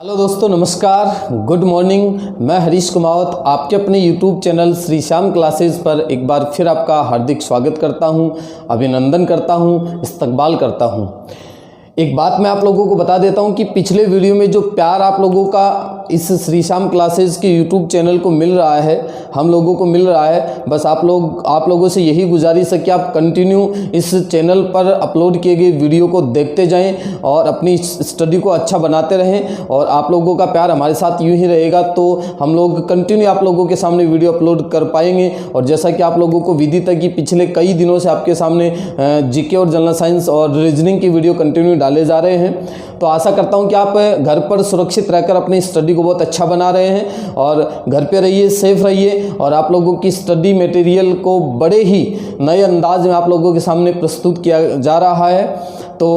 Hello दोस्तों, नमस्कार, good morning. मैं हरीश कुमावत आपके अपने YouTube channel Shri Shyam classes पर एक बार फिर आपका हार्दिक स्वागत करता हूं, अभिनंदन करता हूं, इस्तकबाल करता हूं। एक बात मैं आप लोगों को बता देता हूं कि पिछले वीडियो में जो प्यार आप लोगों का इस श्री श्याम क्लासेस के यूट्यूब चैनल को मिल रहा है, हम लोगों को मिल रहा है, बस आप लोगों से यही गुजारिश है कि आप कंटिन्यू इस चैनल पर अपलोड किए गए वीडियो को देखते जाएं और अपनी स्टडी को अच्छा बनाते रहें। और आप लोगों का प्यार हमारे साथ यूं ही रहेगा तो हम लोग कंटिन्यू आप लोगों के सामने वीडियो अपलोड कर पाएंगे। और जैसा कि आप लोगों को विदित है कि पिछले कई दिनों से आपके सामने जीके और जनरल साइंस और रीजनिंग की वीडियो कंटिन्यू डाले जा रहे हैं, तो आशा करता हूं कि आप घर पर सुरक्षित रहकर अपनी स्टडी को बहुत अच्छा बना रहे हैं और घर पे रहिए, सेफ रहिए। और आप लोगों की स्टडी मटेरियल को बड़े ही नए अंदाज में आप लोगों के सामने प्रस्तुत किया जा रहा है। तो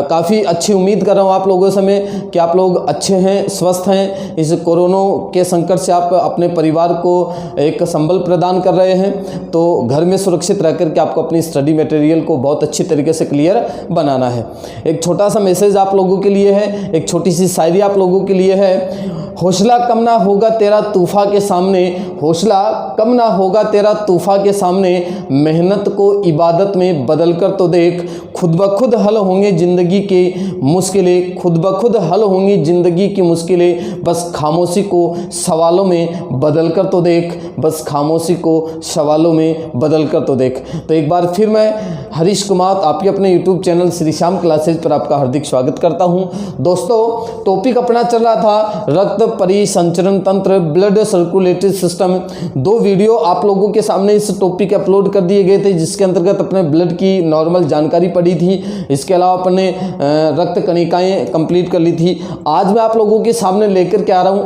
काफ़ी अच्छी उम्मीद कर रहा हूँ आप लोगों से मैं कि आप लोग अच्छे हैं, स्वस्थ हैं। इस कोरोना के संकट से आप अपने परिवार को एक संबल प्रदान कर रहे हैं, तो घर में सुरक्षित रह कर के आपको अपनी स्टडी मटेरियल को बहुत अच्छी तरीके से क्लियर बनाना है। एक छोटा सा मैसेज आप लोगों के लिए है, एक छोटी सी शायरी आप लोगों के लिए है। हौसला कम ना होगा तेरा तूफा के सामने, हौसला कम ना होगा तेरा तूफा के सामने, मेहनत को इबादत में बदल कर तो देख, खुद ब खुद हल होंगे ज़िंदगी की मुश्किलें, खुद ब खुद हल होंगी ज़िंदगी की मुश्किलें, बस खामोशी को सवालों में बदल कर तो देख, बस खामोशी को सवालों में बदल कर तो देख। तो एक बार फिर मैं हरीश कुमार आपके अपने YouTube channel Shri Shyam classes पर आपका हार्दिक स्वागत करता हूं। दोस्तों, टॉपिक अपना चल रहा था रक्त परिसंचरण तंत्र, ब्लड सर्कुलेटरी सिस्टम। दो वीडियो आप लोगों के सामने इस टॉपिक अपलोड कर दिए गए थे, जिसके अंतर्गत अपने ब्लड की नॉर्मल जानकारी पढ़ी थी। इसके अलावा अपने रक्त कणिकाएं कंप्लीट कर ली थी। आज मैं आप लोगों के सामने लेकर के आ रहा हूं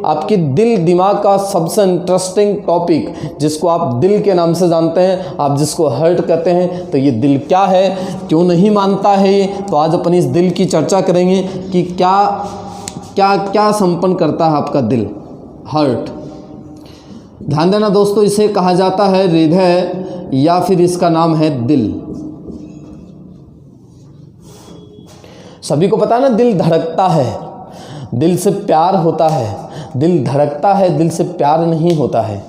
आपके दिल दिमाग का सबसे इंटरेस्टिंग टॉपिक, जिसको आप दिल के नाम से जानते हैं, आप जिसको हार्ट कहते हैं। तो ये दिल क्या है, क्यों नहीं मानता है ये, तो आज अपन इस दिल की चर्चा करेंगे कि क्या क्या क्या संपन्न करता है आपका दिल, हार्ट। ध्यान देना दोस्तों, इसे कहा जाता है हृदय या फिर इसका नाम है दिल। सभी को पता है ना, दिल धड़कता है, दिल से प्यार होता है, दिल धड़कता है, दिल से प्यार नहीं होता है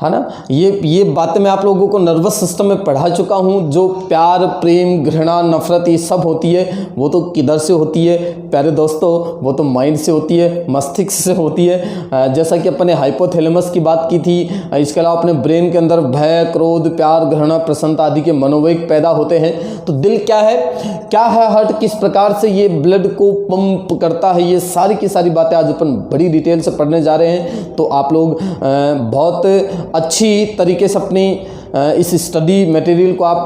ना। ये बातें मैं आप लोगों को नर्वस सिस्टम में पढ़ा चुका हूँ। जो प्यार, प्रेम, घृणा, नफरत ये सब होती है, वो तो किधर से होती है प्यारे दोस्तों, वो तो माइंड से होती है, मस्तिष्क से होती है। जैसा कि अपने हाइपोथैलेमस की बात की थी, इसके अलावा अपने ब्रेन के अंदर भय, क्रोध, प्यार, घृणा, प्रसन्नता आदि के मनोवेग पैदा होते हैं। तो दिल क्या है हार्ट किस प्रकार से ये ब्लड को पंप करता है, ये सारी की सारी बातें आज अपन बड़ी डिटेल से पढ़ने जा रहे हैं। तो आप लोग बहुत अच्छी तरीके से अपनी इस स्टडी मटेरियल को आप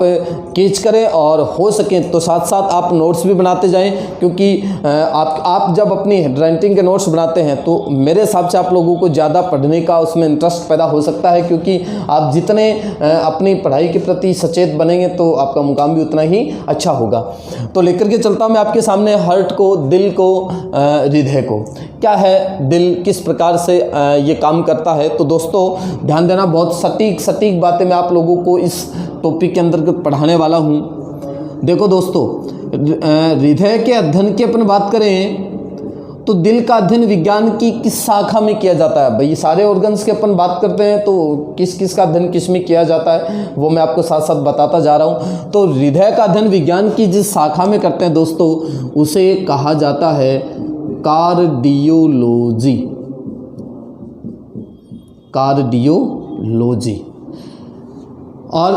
कैच करें और हो सकें तो साथ साथ आप नोट्स भी बनाते जाएं, क्योंकि आप जब अपनी हैंडराइटिंग के नोट्स बनाते हैं तो मेरे हिसाब से आप लोगों को ज़्यादा पढ़ने का उसमें इंटरेस्ट पैदा हो सकता है, क्योंकि आप जितने अपनी पढ़ाई के प्रति सचेत बनेंगे तो आपका मुकाम भी उतना ही अच्छा होगा। तो लेकर के चलता हूँ मैं आपके सामने हार्ट को, दिल को, हृदय को। क्या है दिल, किस प्रकार से ये काम करता है। तो दोस्तों ध्यान देना, बहुत सटीक बातें मैं आप लोगों को इस टॉपिक के अंतर्गत पढ़ाने वाला हूँ। देखो दोस्तों, हृदय के अध्ययन की अपन बात करें तो दिल का अध्ययन विज्ञान की किस शाखा में किया जाता है। भाई सारे ऑर्गन्स की अपन बात करते हैं तो किस का अध्ययन किस में किया जाता है वो मैं आपको साथ साथ बताता जा रहा हूँ। तो हृदय का अध्ययन विज्ञान की जिस शाखा में करते हैं दोस्तों, उसे कहा जाता है कार्डियोलॉजी। कार्डियोलॉजी। और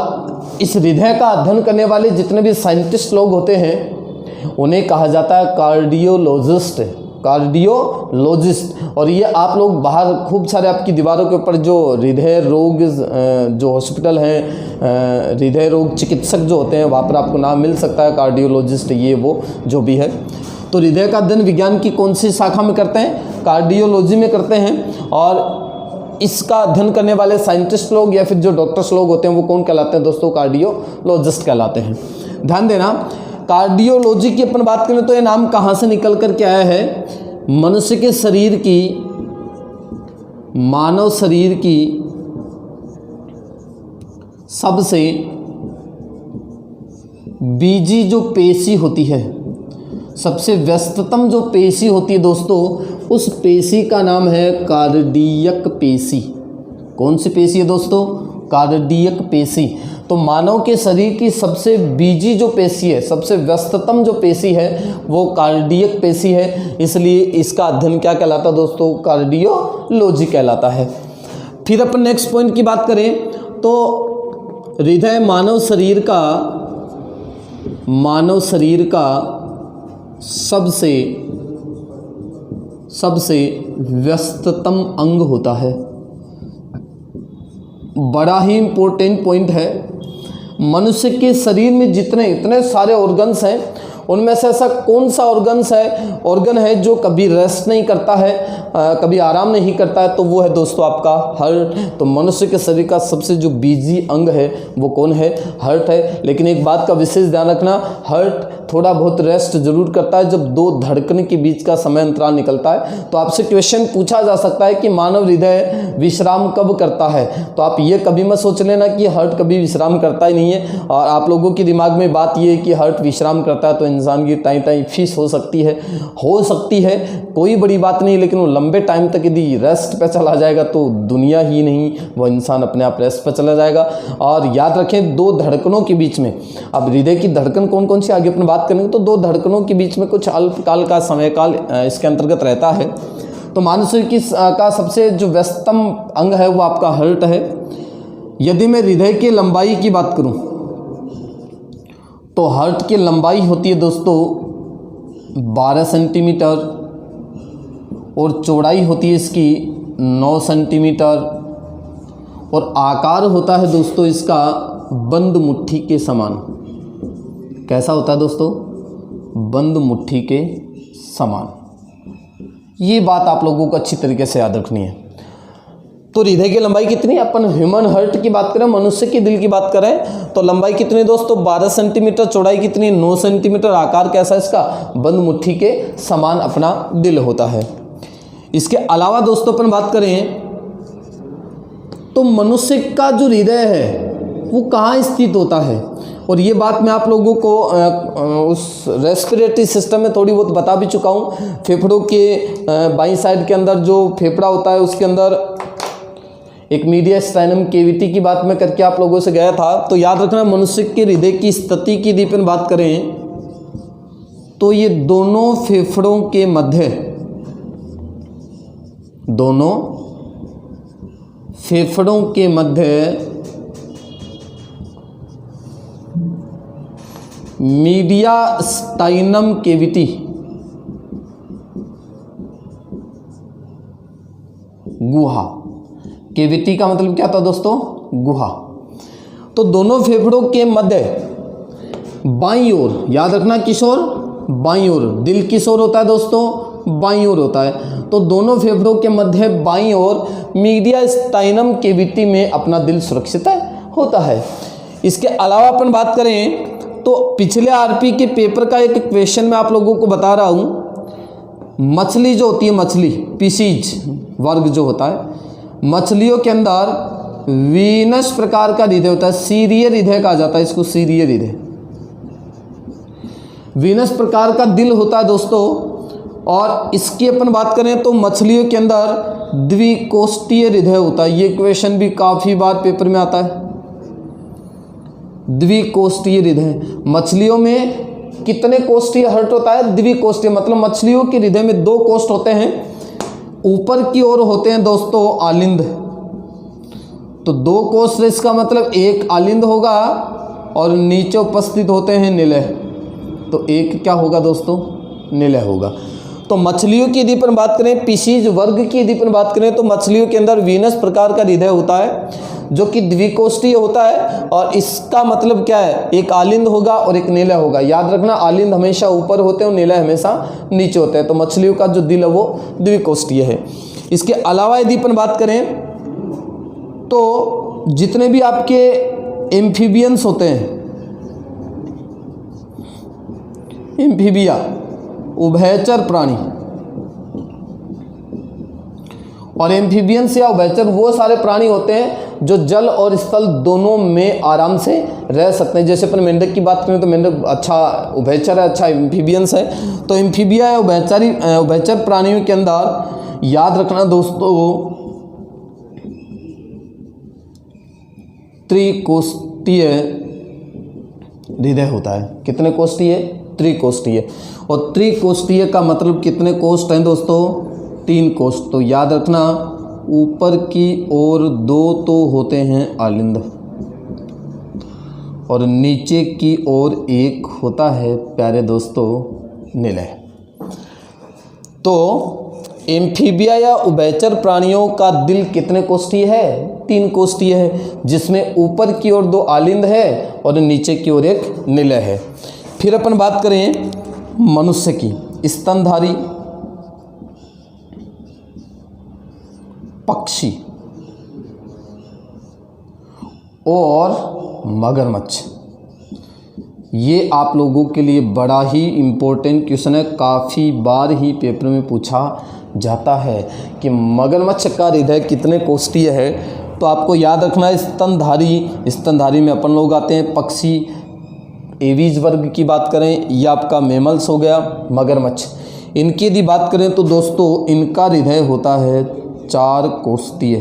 इस हृदय का अध्ययन करने वाले जितने भी साइंटिस्ट लोग होते हैं उन्हें कहा जाता है कार्डियोलॉजिस्ट। और ये आप लोग बाहर खूब सारे आपकी दीवारों के ऊपर जो हृदय रोग जो हॉस्पिटल हैं, हृदय रोग चिकित्सक जो होते हैं, वहाँ पर आपको नाम मिल सकता है कार्डियोलॉजिस्ट, ये वो जो भी है। तो हृदय का अध्ययन विज्ञान की कौन सी शाखा में करते हैं, कार्डियोलॉजी में करते हैं। और इसका अध्ययन करने वाले साइंटिस्ट लोग या फिर जो डॉक्टर्स लोग होते हैं वो कौन कहलाते हैं दोस्तों, कार्डियोलॉजिस्ट कहलाते हैं। ध्यान देना, कार्डियोलॉजी की अपन बात करें तो ये नाम कहाँ से निकल कर के आया है, मनुष्य के शरीर की, मानव शरीर की सबसे बीजी जो पेशी होती है, सबसे व्यस्ततम जो पेशी होती है दोस्तों, उस पेशी का नाम है कार्डियक पेशी। कौन सी पेशी है दोस्तों? कार्डियक पेशी। तो मानव के शरीर की सबसे बिजी जो पेशी है, सबसे व्यस्ततम जो पेशी है वो कार्डियक पेशी है, इसलिए इसका अध्ययन क्या कहलाता है दोस्तों? कार्डियोलॉजी कहलाता है। फिर अपन नेक्स्ट पॉइंट की बात करें तो हृदय मानव शरीर का सबसे व्यस्ततम अंग होता है। बड़ा ही इम्पोर्टेंट पॉइंट है। मनुष्य के शरीर में इतने सारे ऑर्गन्स हैं, उनमें से ऐसा कौन सा ऑर्गन है जो कभी रेस्ट नहीं करता है, कभी आराम नहीं करता है? तो वो है दोस्तों आपका हार्ट। तो मनुष्य के शरीर का सबसे जो बिजी अंग है वो कौन है? हार्ट है। लेकिन एक बात का विशेष ध्यान रखना, हार्ट थोड़ा बहुत रेस्ट जरूर करता है जब दो धड़कन के बीच का समय अंतराल निकलता है। तो आपसे क्वेश्चन पूछा जा सकता है कि मानव हृदय विश्राम कब करता है? तो आप ये कभी मत सोच लेना कि हार्ट कभी विश्राम करता ही नहीं है। और आप लोगों के दिमाग में बात ये है कि हार्ट विश्राम करता है तो इंसान की टाई फिश हो सकती है, कोई बड़ी बात नहीं। लेकिन वो लंबे टाइम तक यदि रेस्ट पे चला जाएगा तो दुनिया ही नहीं, वो इंसान अपने आप रेस्ट पे चला जाएगा। और याद रखें, दो धड़कनों के बीच में, अब हृदय की धड़कन कौन कौन सी आगे अपन बात करेंगे, तो दो धड़कनों के बीच में कुछ अल्पकाल का समय काल इसके अंतर्गत रहता है। तो मानव शरीर का सबसे जो व्यस्ततम अंग है वो आपका हार्ट है। यदि मैं हृदय की लंबाई की बात करूं तो हार्ट की लंबाई होती है दोस्तों 12 सेंटीमीटर और चौड़ाई होती है इसकी 9 सेंटीमीटर और आकार होता है दोस्तों इसका बंद मुट्ठी के समान। कैसा होता है दोस्तों? बंद मुट्ठी के समान। ये बात आप लोगों को अच्छी तरीके से याद रखनी है। तो हृदय की लंबाई कितनी? अपन ह्यूमन हार्ट की बात करें, मनुष्य के दिल की बात करें तो लंबाई कितनी दोस्तों? 12 सेंटीमीटर, चौड़ाई कितनी? 9 सेंटीमीटर, आकार कैसा है इसका? बंद मुट्ठी के समान अपना दिल होता है। इसके अलावा दोस्तों अपन बात करें तो मनुष्य का जो हृदय है वो कहाँ स्थित होता है? और ये बात मैं आप लोगों को उस रेस्पिरेटरी सिस्टम में थोड़ी बहुत बता भी चुका हूँ। फेफड़ों के बाईं साइड के अंदर जो फेफड़ा होता है उसके अंदर एक मीडियास्टाइनम कैविटी की बात मैं करके आप लोगों से गया था। तो याद रखना, मनुष्य के हृदय की स्थिति की यदि अपन बात करें तो ये दोनों फेफड़ों के मध्य मीडियास्टाइनम कैविटी, गुहा। कैविटी का मतलब क्या था दोस्तों? गुहा। तो दोनों फेफड़ों के मध्य बाईं ओर, याद रखना किशोर, बाईं ओर, दिल किस ओर होता है दोस्तों? बाईं ओर होता है। तो दोनों फेफड़ों के मध्य बाईं ओर मीडियास्टाइनम कैविटी में अपना दिल सुरक्षित होता है। इसके अलावा अपन बात करें तो पिछले आरपी के पेपर का एक क्वेश्चन मैं आप लोगों को बता रहा हूँ। मछली जो होती है, मछली पीसीज वर्ग जो होता है, मछलियों के अंदर वीनस प्रकार का हृदय होता है, सीरिय हृदय कहा जाता है इसको, सीरिय हृदय। वीनस प्रकार का दिल होता है दोस्तों। और इसकी अपन बात करें तो मछलियों के अंदर द्विकोष्ठीय हृदय होता है। ये क्वेश्चन भी काफ़ी बार पेपर में आता है। द्विकोष्ठीय हृदय, मछलियों में कितने कोष्ठीय हार्ट होता है? द्विकोष्ठीय, मतलब मछलियों के हृदय में 2 कोष्ठ होते हैं। ऊपर की ओर होते हैं दोस्तों आलिंद, तो 2 कोष्ठ, इसका मतलब एक आलिंद होगा और नीचे उपस्थित होते हैं निलय, तो एक क्या होगा दोस्तों? निलय होगा। तो मछलियों की यदि अपन बात करें, पीसीज वर्ग की यदि अपन बात करें तो मछलियों के अंदर वीनस प्रकार का हृदय होता है जो कि द्विकोष्ठीय होता है। और इसका मतलब क्या है? एक आलिंद होगा और एक निलय होगा। याद रखना, आलिंद हमेशा ऊपर होते हैं और निलय हमेशा नीचे होते हैं। तो मछलियों का जो दिल है वो द्विकोष्ठीय है। इसके अलावा यदि अपन बात करें तो जितने भी आपके एम्फीबियंस होते हैं, एम्फीबिया, उभयचर प्राणी, और एम्फीबियंस या उभयचर वो सारे प्राणी होते हैं जो जल और स्थल दोनों में आराम से रह सकते हैं। जैसे अपन मेंढक की बात करें तो मेंढक अच्छा उभयचर है, अच्छा एम्फीबियंस है। तो एम्फीबिया या उभयचर प्राणियों के अंदर याद रखना दोस्तों, त्रिकोष्ठीय हृदय होता है। कितने कोष्ठीय? त्रिकोष्ठीय। और त्रिकोष्ठीय का मतलब कितने कोष्ठ हैं दोस्तों? 3 कोष्ठ। तो याद रखना, ऊपर की ओर 2 तो होते हैं आलिंद और नीचे की ओर 1 होता है प्यारे दोस्तों निलय। तो एम्फीबिया या उभयचर प्राणियों का दिल कितने कोष्ठीय है? 3 कोष्ठीय है, जिसमें ऊपर की ओर 2 आलिंद है और नीचे की ओर 1 निलय है। फिर अपन बात करें मनुष्य की, स्तनधारी, पक्षी और मगरमच्छ। ये आप लोगों के लिए बड़ा ही इम्पोर्टेंट क्वेश्चन है, काफ़ी बार ही पेपर में पूछा जाता है कि मगरमच्छ का हृदय कितने कोष्ठीय है। तो आपको याद रखना है स्तनधारी में अपन लोग आते हैं पक्षी, एवीज वर्ग की बात करें या आपका मेमल्स हो गया, मगरमच्छ। इनकी यदि बात करें तो दोस्तों इनका हृदय होता है 4 कोष्ठीय।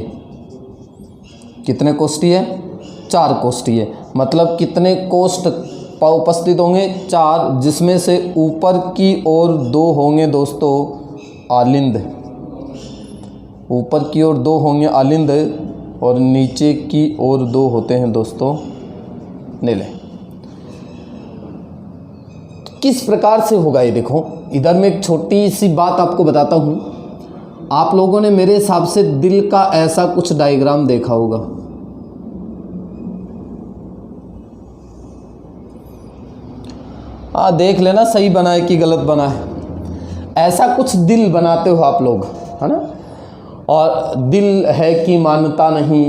कितने कोष्ठीय? 4 कोष्ठीय। मतलब कितने कोष्ठ उपस्थित होंगे? 4, जिसमें से ऊपर की ओर 2 होंगे दोस्तों आलिंद, ऊपर की ओर 2 होंगे आलिंद और नीचे की ओर 2 होते हैं दोस्तों निलय। किस प्रकार से होगा ये देखो, इधर मैं एक छोटी सी बात आपको बताता हूँ। आप लोगों ने मेरे हिसाब से दिल का ऐसा कुछ डायग्राम देखा होगा। देख लेना सही बना है कि गलत बना है। ऐसा कुछ दिल बनाते हो आप लोग, है ना। और दिल है कि मान्यता नहीं,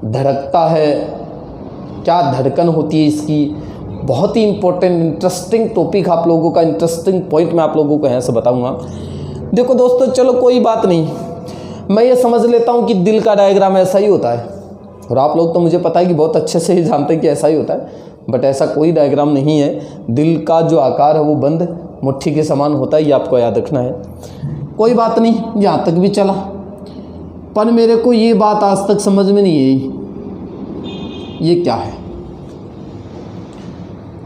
धड़कता है, क्या धड़कन होती है इसकी। बहुत ही इंपॉर्टेंट इंटरेस्टिंग टॉपिक आप लोगों का, इंटरेस्टिंग पॉइंट मैं आप लोगों को यहाँ से बताऊंगा। देखो दोस्तों, चलो कोई बात नहीं, मैं ये समझ लेता हूँ कि दिल का डायग्राम ऐसा ही होता है। और आप लोग तो मुझे पता है कि बहुत अच्छे से ही जानते हैं कि ऐसा ही होता है, बट ऐसा कोई डायग्राम नहीं है। दिल का जो आकार है वो बंद मुट्ठी के समान होता है, ये आपको याद रखना है। कोई बात नहीं, यहाँ तक भी चला, पर मेरे को ये बात आज तक समझ में नहीं आई, ये क्या है।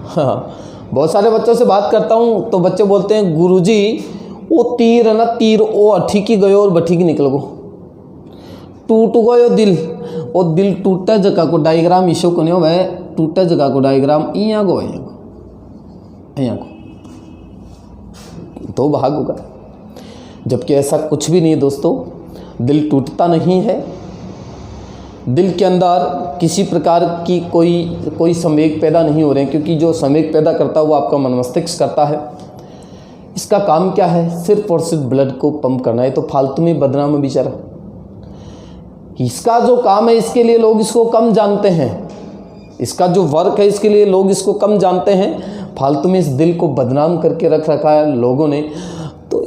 हाँ, बहुत सारे बच्चों से बात करता हूँ तो बच्चे बोलते हैं गुरुजी वो तीर है ना, तीर वो अठी की गयो और बठी की निकल गो, टूट गयो दिल। और दिल टूटा जगह को डायग्राम इशो को नहीं हो भाई, टूटा जगह को डायग्राम यहाँ को यहाँ को 2 भाग होगा, जबकि ऐसा कुछ भी नहीं है दोस्तों। दिल टूटता नहीं है, दिल के अंदर किसी प्रकार की कोई संवेग पैदा नहीं हो रहे हैं, क्योंकि जो संवेग पैदा करता है वो आपका मन मस्तिष्क करता है। इसका काम क्या है? सिर्फ और सिर्फ ब्लड को पंप करना है। तो फालतू में बदनाम है बेचारा। इसका जो काम है इसके लिए लोग इसको कम जानते हैं, इसका जो वर्क है इसके लिए लोग इसको कम जानते हैं। फालतू में इस दिल को बदनाम करके रख रखा है लोगों ने। तो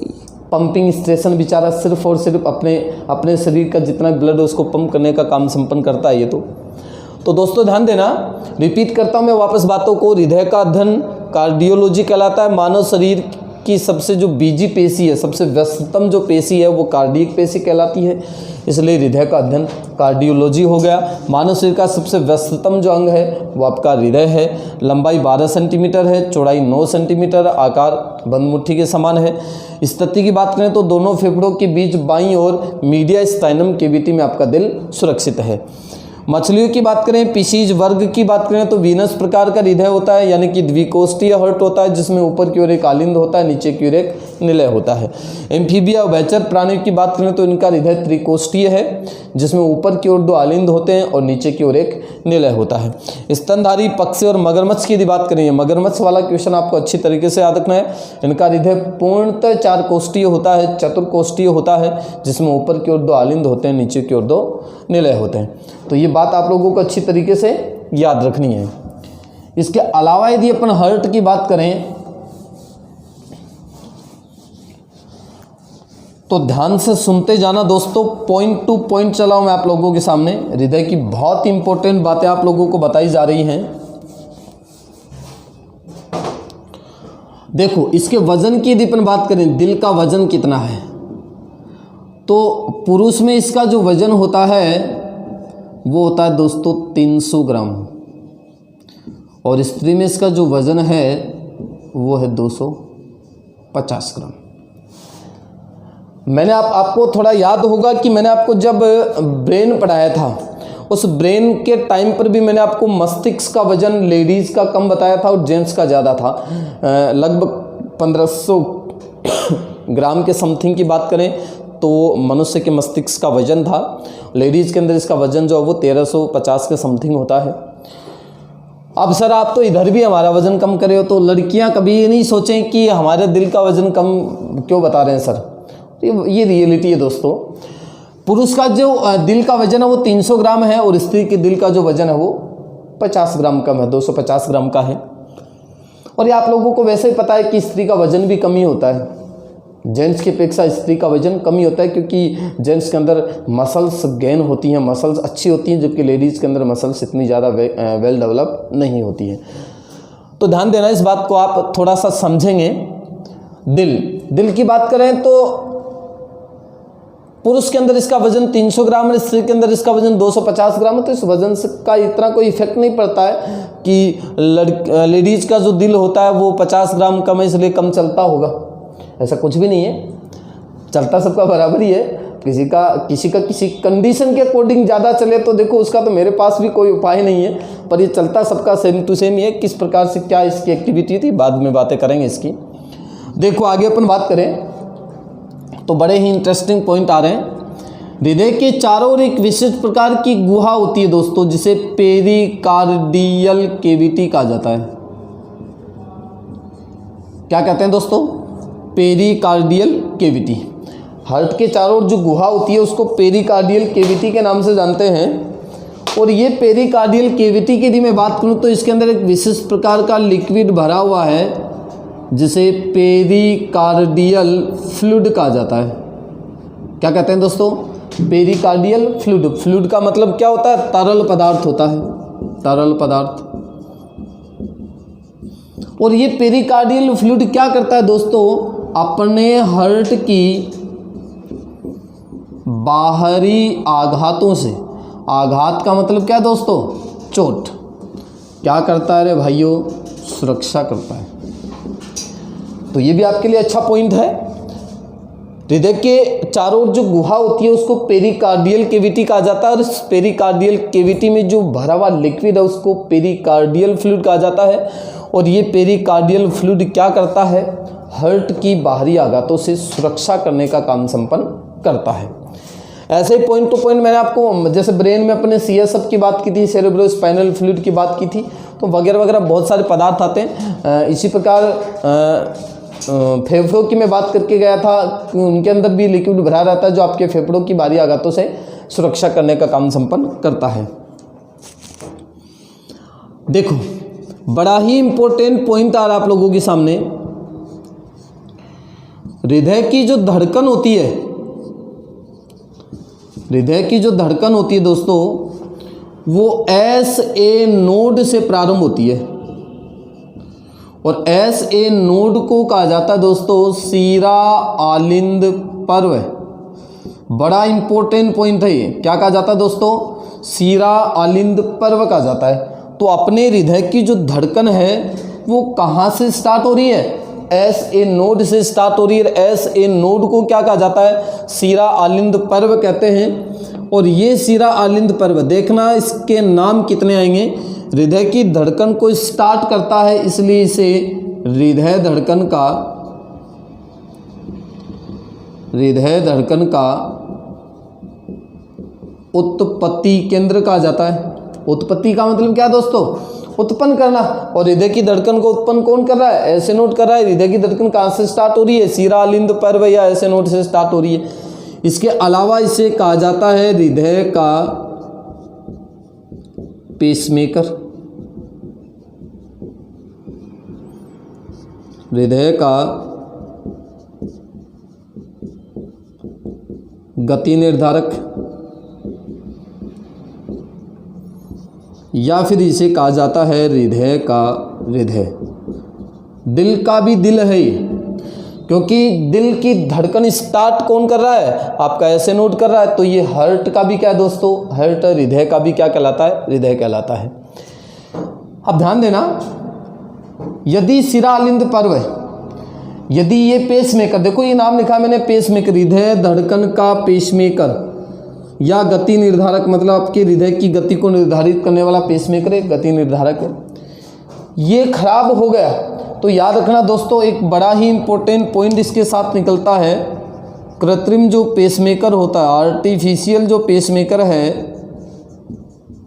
पंपिंग स्टेशन बेचारा सिर्फ और सिर्फ अपने शरीर का जितना ब्लड है उसको पंप करने का काम संपन्न करता है ये तो दोस्तों ध्यान देना, रिपीट करता हूँ मैं वापस बातों को। हृदय का अध्ययन कार्डियोलॉजी कहलाता है। मानव शरीर की सबसे जो बीजी पेशी है, सबसे व्यस्ततम जो पेशी है वो कार्डियक पेशी कहलाती है, इसलिए हृदय का अध्ययन कार्डियोलॉजी हो गया। मानव शरीर का सबसे व्यस्ततम जो अंग है वो आपका हृदय है। लंबाई 12 सेंटीमीटर है, चौड़ाई 9 सेंटीमीटर, आकार बंद मुट्ठी के समान है। स्थिति की बात करें तो दोनों फेफड़ों के बीच बाईं ओर मीडिया स्टाइनम कैविटी में आपका दिल सुरक्षित है। मछलियों की बात करें, पिशीज वर्ग की बात करें तो वीनस प्रकार का हृदय होता है, यानी कि द्विकोष्ठीय हर्ट होता है, जिसमें ऊपर की ओर एक आलिंद होता है, नीचे की ओर एक निलय होता है। एम्फीबिया उभयचर प्राणियों की बात करें तो इनका हृदय त्रिकोष्ठीय है, जिसमें ऊपर की ओर 2 आलिंद होते हैं और नीचे की ओर एक निलय होता है। स्तनधारी पक्षी और मगरमच्छ की यदि बात करें, मगरमच्छ वाला क्वेश्चन आपको अच्छी तरीके से याद रखना है। इनका हृदय पूर्णतः 4 कोष्ठीय होता है, चतुर्कोष्ठीय होता है, जिसमें ऊपर की ओर 2 आलिंद होते हैं, नीचे की ओर 2 निलय होते हैं। तो ये बात आप लोगों को अच्छी तरीके से याद रखनी है। इसके अलावा यदि अपन हार्ट की बात करें तो ध्यान से सुनते जाना दोस्तों, पॉइंट टू पॉइंट चलाऊं मैं आप लोगों के सामने। हृदय की बहुत इंपॉर्टेंट बातें आप लोगों को बताई जा रही हैं। देखो, इसके वजन की यदि अपन बात करें, दिल का वजन कितना है, तो पुरुष में इसका जो वजन होता है वो होता है दोस्तों 300 ग्राम, और स्त्री में इसका जो वजन है वो है 250 ग्राम। मैंने आपको थोड़ा याद होगा कि मैंने आपको जब ब्रेन पढ़ाया था, उस ब्रेन के टाइम पर भी मैंने आपको मस्तिष्क का वजन लेडीज़ का कम बताया था और जेंट्स का ज़्यादा था। लगभग 1500 ग्राम के समथिंग की बात करें तो मनुष्य के मस्तिष्क का वजन था। लेडीज़ के अंदर इसका वजन जो है वो 1350 के समथिंग होता है। अब सर आप तो इधर भी हमारा वज़न कम करे हो, तो लड़कियां कभी ये नहीं सोचें कि हमारे दिल का वज़न कम क्यों बता रहे हैं सर। ये रियलिटी है दोस्तों। पुरुष का जो दिल का वजन है वो 300 ग्राम है और स्त्री के दिल का जो वजन है वो 50 ग्राम कम है, 250 ग्राम का है। और ये आप लोगों को वैसे ही पता है कि स्त्री का वजन भी कम ही होता है, जेंट्स की अपेक्षा स्त्री का वजन कम ही होता है, क्योंकि जेंट्स के अंदर मसल्स गेन होती हैं, मसल्स अच्छी होती हैं, जबकि लेडीज़ के अंदर मसल्स इतनी ज़्यादा वेल डेवलप नहीं होती हैं। तो ध्यान देना इस बात को, आप थोड़ा सा समझेंगे। दिल की बात करें तो पुरुष के अंदर इसका वजन 300 ग्राम है, स्त्री के अंदर इसका वजन 250 ग्राम है। तो इस वजन का इतना कोई इफेक्ट नहीं पड़ता है कि लेडीज़ का जो दिल होता है वो 50 ग्राम कम है इसलिए कम चलता होगा, ऐसा कुछ भी नहीं है। चलता सबका बराबर ही है। किसी कंडीशन के अकॉर्डिंग ज़्यादा चले तो देखो उसका तो मेरे पास भी कोई उपाय नहीं है, पर ये चलता सबका सेम टू सेम ही है। किस प्रकार से क्या इसकी एक्टिविटी थी बाद में बातें करेंगे इसकी। देखो आगे अपन बात करें तो बड़े ही इंटरेस्टिंग पॉइंट आ रहे हैं। हृदय के चारों ओर एक विशिष्ट प्रकार की गुहा होती है दोस्तों, जिसे पेरिकार्डियल केविटी कहा जाता है। क्या कहते हैं दोस्तों? Pericardial cavity. हार्ट के चारों ओर जो गुहा होती है उसको पेरिकार्डियल केविटी के नाम से जानते हैं। और ये पेरिकार्डियल केविटी की यदि मैं बात करूं तो इसके अंदर एक विशिष्ट प्रकार का लिक्विड भरा हुआ है जिसे पेरिकार्डियल फ्लूइड कहा जाता है। क्या कहते हैं दोस्तों? Pericardial fluid. फ्लूइड का मतलब क्या होता है? तरल पदार्थ होता है, तरल पदार्थ। और ये पेरिकार्डियल फ्लूइड क्या करता है दोस्तों? अपने हार्ट की बाहरी आघातों से, आघात का मतलब क्या दोस्तों? चोट। क्या करता है रे भाइयों? सुरक्षा करता है। तो ये भी आपके लिए अच्छा पॉइंट है। हृदय के चारों ओर जो गुहा होती है उसको पेरिकार्डियल केविटी कहा जाता है, और इस पेरिकार्डियल केविटी में जो भरा हुआ लिक्विड है उसको पेरिकार्डियल फ्लूइड कहा जाता है। और ये पेरिकार्डियल फ्लूइड क्या करता है? हार्ट की बाहरी आघातों से सुरक्षा करने का काम संपन्न करता है। ऐसे ही पॉइंट टू पॉइंट मैंने आपको, जैसे ब्रेन में अपने CSF की बात की थी, सेरेब्रो स्पाइनल फ्लूइड की बात की थी, तो वगैरह वगैरह बहुत सारे पदार्थ आते हैं। इसी प्रकार फेफड़ों की मैं बात करके गया था कि उनके अंदर भी लिक्विड भरा रहता है जो आपके फेफड़ों की बाहरी आघातों से सुरक्षा करने का काम संपन्न करता है। देखो बड़ा ही इंपॉर्टेंट पॉइंट आ रहा है आप लोगों के सामने। हृदय की जो धड़कन होती है, हृदय की जो धड़कन होती है दोस्तों, वो SA नोड से प्रारंभ होती है। और SA नोड को कहा जाता है दोस्तों सीरा आलिंद पर्व। बड़ा इंपॉर्टेंट पॉइंट है ये। क्या कहा जाता है दोस्तों? सीरा आलिंद पर्व कहा जाता है। तो अपने हृदय की जो धड़कन है वो कहाँ से स्टार्ट हो रही है? SA नोड से स्टार्ट हो रही है। SA नोड को क्या कहा जाता है? सीरा आलिंद पर्व कहते हैं। और ये सीरा आलिंद पर्व, देखना इसके नाम कितने आएंगे। हृदय की धड़कन को स्टार्ट करता है, इसलिए इसे हृदय धड़कन का उत्पत्ति केंद्र कहा जाता है। उत्पत्ति का मतलब क्या दोस्तों? उत्पन्न करना। और हृदय की धड़कन को उत्पन्न कौन कर रहा है? SA नोड कर रहा है। हृदय की धड़कन कहाँ से स्टार्ट हो रही है? सीरा आलिंद पर्व या SA नोड से स्टार्ट हो रही है। इसके अलावा इसे कहा जाता है हृदय का पेसमेकर। हृदय का गति निर्धारक, या फिर इसे कहा जाता है हृदय का हृदय। दिल का भी दिल है ये, क्योंकि दिल की धड़कन स्टार्ट कौन कर रहा है, आपका ऐसे नोड कर रहा है। तो ये हार्ट का भी क्या है दोस्तों, हार्ट, हृदय का भी क्या कहलाता है, हृदय कहलाता है। अब ध्यान देना, यदि शिरालिंद पर्व है, यदि ये पेसमेकर, देखो ये नाम लिखा मैंने पेसमेकर, हृदय धड़कन का पेसमेकर या गति निर्धारक, मतलब आपके हृदय की गति को निर्धारित करने वाला पेसमेकर एक गति निर्धारक है। ये खराब हो गया तो याद रखना दोस्तों, एक बड़ा ही इंपॉर्टेंट पॉइंट इसके साथ निकलता है। कृत्रिम जो पेसमेकर होता है, आर्टिफिशियल जो पेसमेकर है,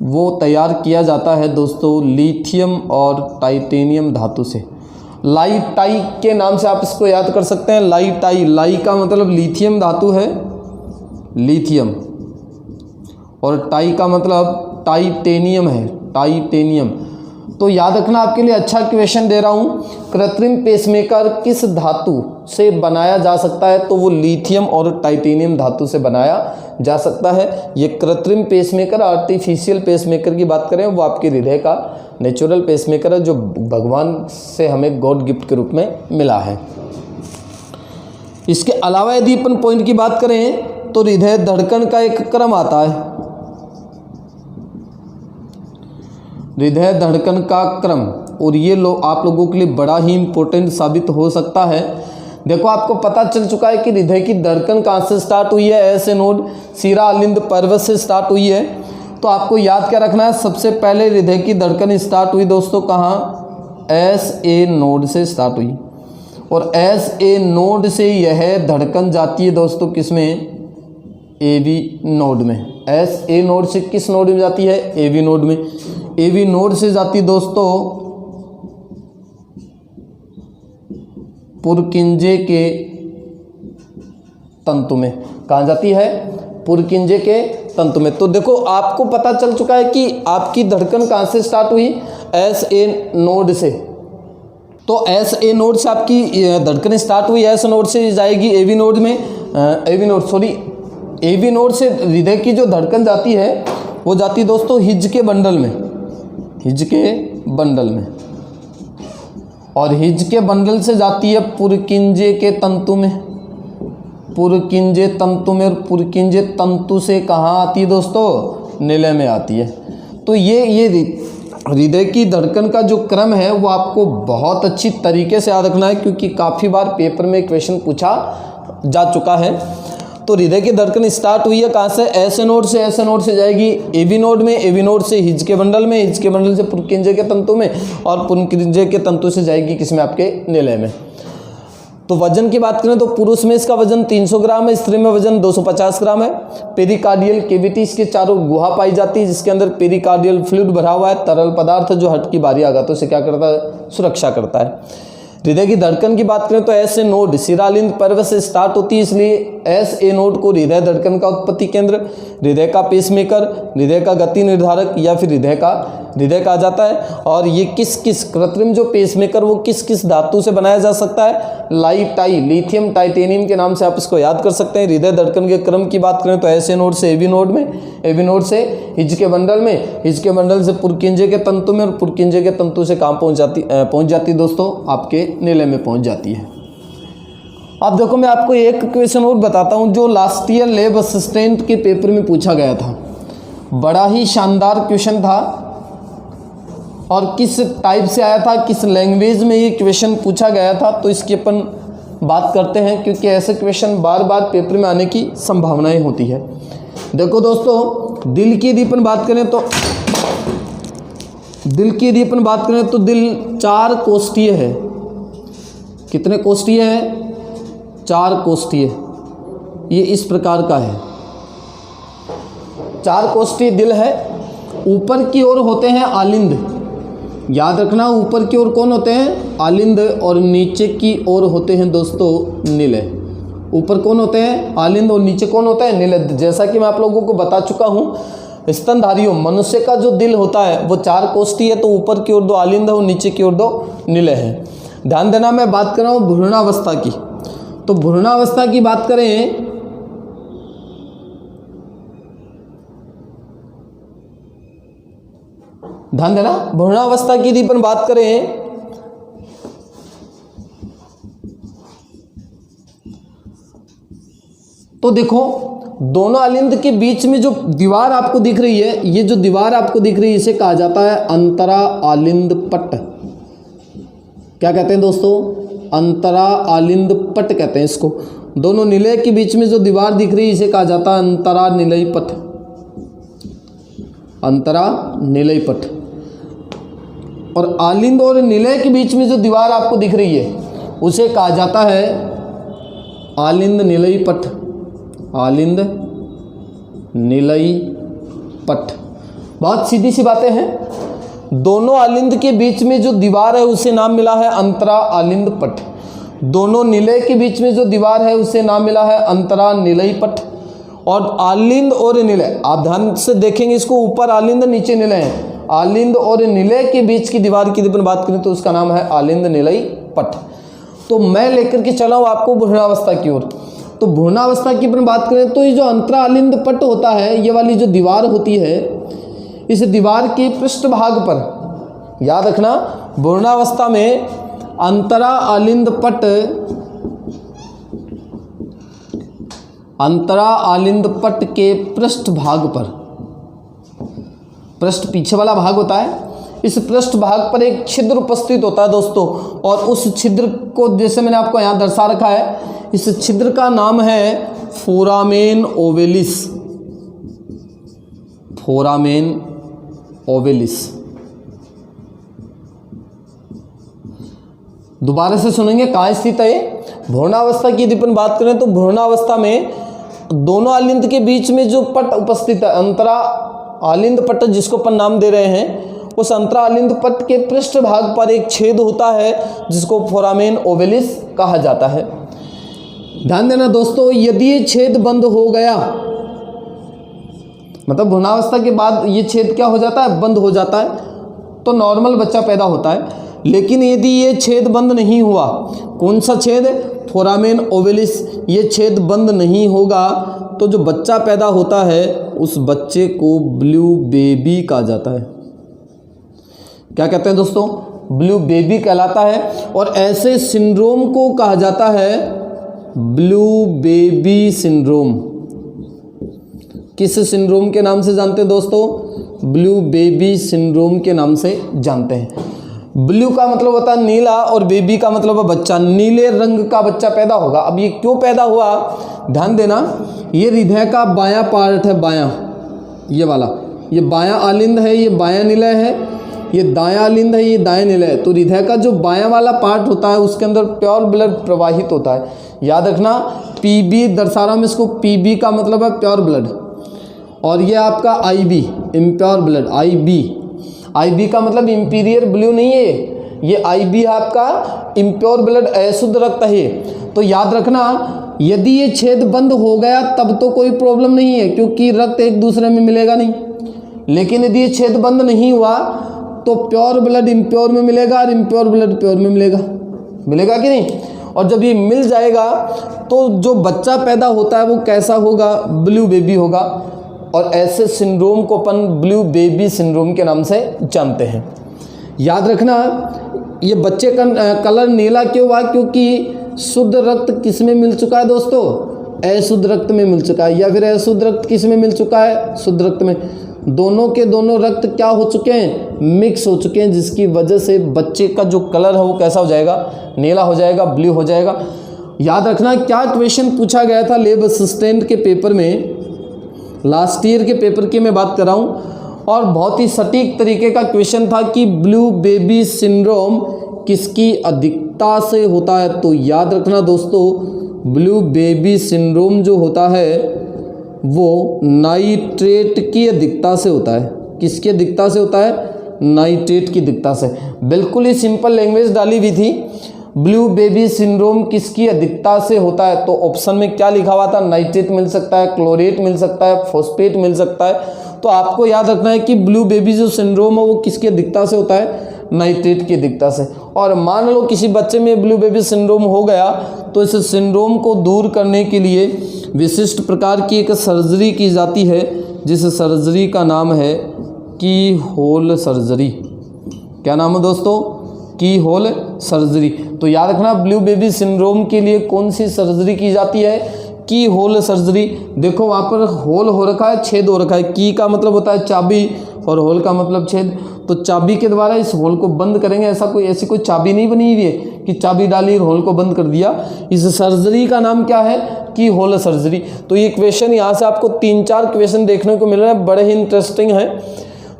वो तैयार किया जाता है दोस्तों लिथियम और टाइटेनियम धातु से। लाई टाई के नाम से आप इसको याद कर सकते हैं। लाई टाई, लाई का मतलब लिथियम धातु है, लिथियम, और टाई का मतलब टाइटेनियम है, टाइटेनियम। तो याद रखना, आपके लिए अच्छा क्वेश्चन दे रहा हूँ, कृत्रिम पेसमेकर किस धातु से बनाया जा सकता है, तो वो लिथियम और टाइटेनियम धातु से बनाया जा सकता है। ये कृत्रिम पेसमेकर, आर्टिफिशियल पेसमेकर की बात करें, वो आपके हृदय का नेचुरल पेसमेकर है, जो भगवान से हमें गॉड गिफ्ट के रूप में मिला है। इसके अलावा यदि अपन पॉइंट की बात करें तो हृदय धड़कन का एक क्रम आता है, हृदय धड़कन का क्रम, और ये आप लोगों के लिए बड़ा ही इंपॉर्टेंट साबित हो सकता है। देखो आपको पता चल चुका है कि हृदय की धड़कन कहाँ से स्टार्ट हुई है, ऐसे नोड शिरालिंद पर्वत से स्टार्ट हुई है। तो आपको याद क्या रखना है, सबसे पहले हृदय की धड़कन स्टार्ट हुई दोस्तों कहाँ, एस ए नोड से स्टार्ट हुई, और एस ए नोड से यह धड़कन जाती है दोस्तों किसमें, ए बी नोड में। एस ए नोड से किस नोड में जाती है, ए बी नोड में। ए बी नोड से जाती दोस्तों पुरकिंजे के तंतु में। कहाँ जाती है, पुरकिंजे के तंतु में। तो देखो आपको पता चल चुका है कि आपकी धड़कन कहाँ से स्टार्ट हुई, एस ए नोड से। तो एस ए नोड से आपकी धड़कन स्टार्ट हुई, एस नोड से जाएगी ए बी नोड में, ए बी नोड से हृदय की जो धड़कन जाती है वो जाती दोस्तों हिज के बंडल में, हिज के बंडल में, और हिज के बंडल से जाती है पुरकिंजे के तंतु में, पुरकिंजे तंतु में, और पुरकिंजे तंतु से कहाँ आती है दोस्तों, निलय में आती है। तो ये हृदय की धड़कन का जो क्रम है वो आपको बहुत अच्छी तरीके से याद रखना है, क्योंकि काफ़ी बार पेपर में क्वेश्चन पूछा जा चुका है। तो हृदय की धड़कन स्टार्ट हुई है कहाँ से, ऐसे नोड से, ऐसे नोड से जाएगी ए बी नोड में, ए बी नोड से हिज के बंडल में, हिज के बंडल से पुरकिंजे के तंतु में, और पुरकिंजे के तंतु से जाएगी किसमें, आपके निलय में। तो वजन की बात करें तो पुरुष में इसका वजन 300 ग्राम है, स्त्री में वजन 250 ग्राम है। पेरिकार्डियल केविटी इसके चारों गुहा पाई जाती है, जिसके अंदर पेरिकार्डियल फ्लूइड भरा हुआ है, तरल पदार्थ जो हट की बारी आघातों से क्या करता है, सुरक्षा करता है। हृदय की धड़कन की बात करें तो एस ए नोड शिरालिंद पर्वत से स्टार्ट होती है, इसलिए एस ए नोड को हृदय धड़कन का उत्पत्ति केंद्र, हृदय का पेसमेकर, हृदय का गति निर्धारक या फिर हृदय कहा जाता है। और ये किस कृत्रिम जो पेसमेकर वो किस धातु से बनाया जा सकता है, लाई टाई, लिथियम टाइटेनियम के नाम से आप इसको याद कर सकते हैं। हृदय धड़कन के क्रम की बात करें तो एस ए नोड से ए बी नोड में, ए बी नोड से हिज के बंडल में, हिज के बंडल से पुरकिंजे के तंतु में, और पुरकिंजे के तंतु से कहाँ पहुँच जाती दोस्तों, आपके निलय में पहुँच जाती है। अब देखो मैं आपको एक क्वेश्चन और बताता हूँ जो लास्ट ईयर लैब असिस्टेंट के पेपर में पूछा गया था। बड़ा ही शानदार क्वेश्चन था, और किस टाइप से आया था, किस लैंग्वेज में ये क्वेश्चन पूछा गया था, तो इसकी अपन बात करते हैं, क्योंकि ऐसे क्वेश्चन बार बार पेपर में आने की संभावनाएं होती है। देखो दोस्तों, दिल की यदि अपन बात करें तो दिल 4 कोष्ठीय है। कितने कोष्ठीय है, 4 कोष्ठीय। ये इस प्रकार का है, 4 कोष्ठीय दिल है। ऊपर की ओर होते हैं आलिंद, याद रखना, ऊपर की ओर कौन होते हैं, आलिंद, और नीचे की ओर होते हैं दोस्तों निलय। ऊपर कौन होते हैं, आलिंद, और नीचे कौन होता है, निलय। जैसा कि मैं आप लोगों को बता चुका हूँ, स्तनधारियों मनुष्य का जो दिल होता है वो 4 कोष्ठीय है, तो ऊपर की ओर 2 आलिंद है और नीचे की ओर 2 निलय है। ध्यान देना, मैं बात कर रहा हूँ भ्रूणावस्था की। तो भ्रूणावस्था की बात करें ध्यान देना, भ्रूणावस्था की यदि अपन बात करें तो देखो दोनों आलिंद के बीच में जो दीवार आपको दिख रही है, ये जो दीवार आपको दिख रही है इसे कहा जाता है अंतरा आलिंद पट। क्या कहते हैं दोस्तों? अंतरा आलिंद पट कहते हैं इसको। दोनों निलय के बीच में जो दीवार दिख रही है इसे कहा जाता है अंतरा निलय पट, अंतरा निलय पट। और आलिंद और निलय के बीच में जो दीवार आपको दिख रही है उसे कहा जाता है आलिंद निलय पट, आलिंद निलय पट। बहुत सीधी सी बातें हैं। दोनों आलिंद के बीच में जो दीवार है उसे नाम मिला है अंतरा आलिंद पट। दोनों निलय के बीच में जो दीवार है उसे नाम मिला है अंतरा निलय पट। और आलिंद और निलय, आप ध्यान से देखेंगे इसको, ऊपर आलिंद नीचे निलय है। आलिंद और निलय के बीच की दीवार की अपन बात करें तो उसका नाम है आलिंद निलय पट। तो मैं लेकर के चला हूँ आपको भ्रूणावस्था की ओर। तो भ्रूणावस्था की अपन बात करें तो ये जो अंतरा आलिंद पट होता है, ये वाली जो दीवार होती है, इस दीवार के पृष्ठभाग पर याद रखना भ्रूणावस्था में अंतरा आलिंद पट, अंतरा आलिंद पट के पृष्ठभाग पर, पृष्ठ पीछे वाला भाग होता है, इस पृष्ठभाग पर एक छिद्र उपस्थित होता है दोस्तों। और उस छिद्र को जैसे मैंने आपको यहाँ दर्शा रखा है, इस छिद्र का नाम है फोरामेन ओवेलिस, फोरामेन ओवेलिस। दोबारा से सुनेंगे कहाँ स्थित है। भ्रूणावस्था की यदि अपन बात करें तो भ्रूणावस्था में दोनों आलिंद के बीच में जो पट उपस्थित है, अंतरा आलिंद पट जिसको अपन नाम दे रहे हैं, उस अंतरा आलिंद पट के पृष्ठभाग पर एक छेद होता है जिसको फोरामेन ओवेलिस कहा जाता है। ध्यान देना दोस्तों, यदि ये छेद बंद हो गया, मतलब भ्रूणावस्था के बाद ये छेद क्या हो जाता है? बंद हो जाता है, तो नॉर्मल बच्चा पैदा होता है। लेकिन यदि ये छेद बंद नहीं हुआ, कौन सा छेद? फोरामेन ओवेलिस, ये छेद बंद नहीं होगा तो जो बच्चा पैदा होता है उस बच्चे को ब्लू बेबी कहा जाता है। क्या कहते हैं दोस्तों? ब्लू बेबी कहलाता है। और ऐसे सिंड्रोम को कहा जाता है ब्लू बेबी सिंड्रोम। किस सिंड्रोम के नाम से जानते हैं दोस्तों? ब्लू बेबी सिंड्रोम के नाम से जानते हैं। ब्लू का मतलब होता है नीला और बेबी का मतलब है बच्चा, नीले रंग का बच्चा पैदा होगा। अब ये क्यों पैदा हुआ? ध्यान देना, ये हृदय का बायां पार्ट है, बायां, ये वाला, ये बायां आलिंद है, ये बायां निलय है, ये दायां आलिंद है, ये दायां निलय है। तो हृदय का जो बायां वाला पार्ट होता है उसके अंदर प्योर ब्लड प्रवाहित होता है। याद रखना, पीबी दर्शा रहा हूं मैं इसको, पीबी का मतलब है प्योर ब्लड, और ये आपका आईबी इम्प्योर ब्लड, आईबी का मतलब इंपीरियर ब्लू नहीं है, ये आईबी आपका इम्प्योर ब्लड, अशुद्ध रक्त है। तो याद रखना, यदि ये छेद बंद हो गया तब तो कोई प्रॉब्लम नहीं है क्योंकि रक्त एक दूसरे में मिलेगा नहीं। लेकिन यदि ये छेद बंद नहीं हुआ तो प्योर ब्लड इम्प्योर में मिलेगा और इम्प्योर ब्लड प्योर में मिलेगा, मिलेगा कि नहीं? और जब ये मिल जाएगा तो जो बच्चा पैदा होता है वो कैसा होगा? ब्लू बेबी होगा। और ऐसे सिंड्रोम को अपन ब्लू बेबी सिंड्रोम के नाम से जानते हैं। याद रखना, ये बच्चे का कलर नीला क्यों हुआ? क्योंकि शुद्ध रक्त किस में मिल चुका है दोस्तों? अशुद्ध रक्त में मिल चुका है। या फिर अशुद्ध रक्त किस में मिल चुका है? शुद्ध रक्त में। दोनों के दोनों रक्त क्या हो चुके हैं? मिक्स हो चुके हैं, जिसकी वजह से बच्चे का जो कलर है वो कैसा हो जाएगा? नीला हो जाएगा, ब्लू हो जाएगा। याद रखना, क्या क्वेश्चन पूछा गया था लैब असिस्टेंट के पेपर में, लास्ट ईयर के पेपर की मैं बात कर रहा हूँ, और बहुत ही सटीक तरीके का क्वेश्चन था कि ब्लू बेबी सिंड्रोम किसकी अधिकता से होता है? तो याद रखना दोस्तों, ब्लू बेबी सिंड्रोम जो होता है वो नाइट्रेट की अधिकता से होता है। किसकी अधिकता से होता है? नाइट्रेट की अधिकता से। बिल्कुल ही सिंपल लैंग्वेज डाली हुई थी। ब्लू बेबी सिंड्रोम किसकी अधिकता से होता है? तो ऑप्शन में क्या लिखा हुआ था? नाइट्रेट मिल सकता है, क्लोरेट मिल सकता है, फॉस्फेट मिल सकता है। तो आपको याद रखना है कि ब्लू बेबी जो सिंड्रोम है वो किसकी अधिकता से होता है? नाइट्रेट की अधिकता से। और मान लो किसी बच्चे में ब्लू बेबी सिंड्रोम हो गया तो इस सिंड्रोम को दूर करने के लिए विशिष्ट प्रकार की एक सर्जरी की जाती है, जिस सर्जरी का नाम है की होल सर्जरी। क्या नाम है दोस्तों? की होल सर्जरी। तो याद रखना ब्लू बेबी सिंड्रोम के लिए कौन सी सर्जरी की जाती है? की होल सर्जरी। देखो वहाँ पर होल हो रखा है, छेद हो रखा है। की का मतलब होता है चाबी और होल का मतलब छेद। तो चाबी के द्वारा इस होल को बंद करेंगे। ऐसी कोई चाबी नहीं बनी हुई है कि चाबी डाली और होल को बंद कर दिया। इस सर्जरी का नाम क्या है? की होल सर्जरी। तो ये क्वेश्चन यहाँ से आपको 3-4 क्वेश्चन देखने को मिल रहे हैं, बड़े ही इंटरेस्टिंग हैं।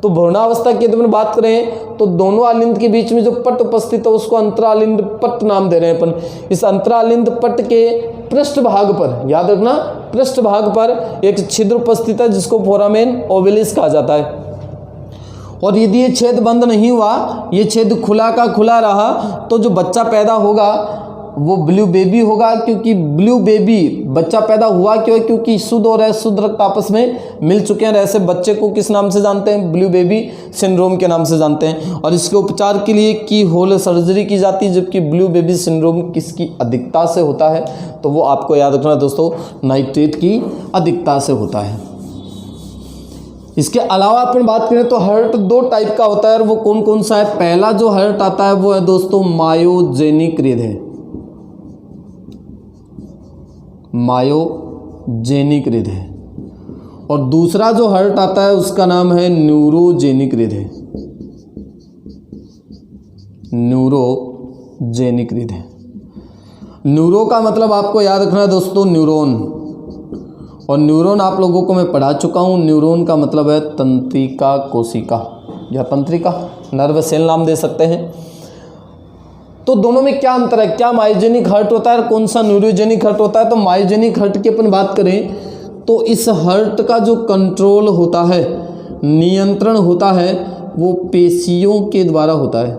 तो भ्रूणावस्था की यदि बात करें तो दोनों आलिंद के बीच में जो पट उपस्थित है उसको अंतरालिंद पट नाम दे रहे हैं अपन। इस अंतरालिंद पट के पृष्ठभाग पर, याद रखना, पृष्ठभाग पर एक छिद्र उपस्थित है जिसको फोरामेन ओवलिस कहा जाता है। और यदि ये छेद बंद नहीं हुआ, ये छेद खुला का खुला रहा, तो जो बच्चा पैदा होगा वो ब्लू बेबी होगा। क्योंकि ब्लू बेबी बच्चा पैदा हुआ क्यों है? क्योंकि शुद्ध और अशुद्ध रक्त आपस में मिल चुके हैं। ऐसे बच्चे को किस नाम से जानते हैं? ब्लू बेबी सिंड्रोम के नाम से जानते हैं। और इसके उपचार के लिए की होल सर्जरी की जाती है। जबकि ब्लू बेबी सिंड्रोम किसकी अधिकता से होता है? तो वो आपको याद रखना दोस्तों, नाइट्रेट की अधिकता से होता है। इसके अलावा अपन बात करें तो हर्ट 2 टाइप का होता है, और वो कौन कौन सा है? पहला जो हर्ट आता है वो है दोस्तों मायोजेनिक हृदय, मायोजेनिक हृदय। और दूसरा जो हर्ट आता है उसका नाम है न्यूरोजेनिक हृदय, न्यूरोजेनिक हृदय। न्यूरो का मतलब आपको याद रखना है दोस्तों न्यूरॉन, और न्यूरॉन आप लोगों को मैं पढ़ा चुका हूँ। न्यूरॉन का मतलब है तंत्रिका कोशिका या तंत्रिका, नर्व सेल नाम दे सकते हैं। तो दोनों में क्या अंतर है? क्या मायोजेनिक हर्ट होता है, कौन सा न्यूरोजेनिक हर्ट होता है? तो मायोजेनिक हर्ट की अपन बात करें तो इस हर्ट का जो कंट्रोल होता है, नियंत्रण होता है, वो पेशियों के द्वारा होता है।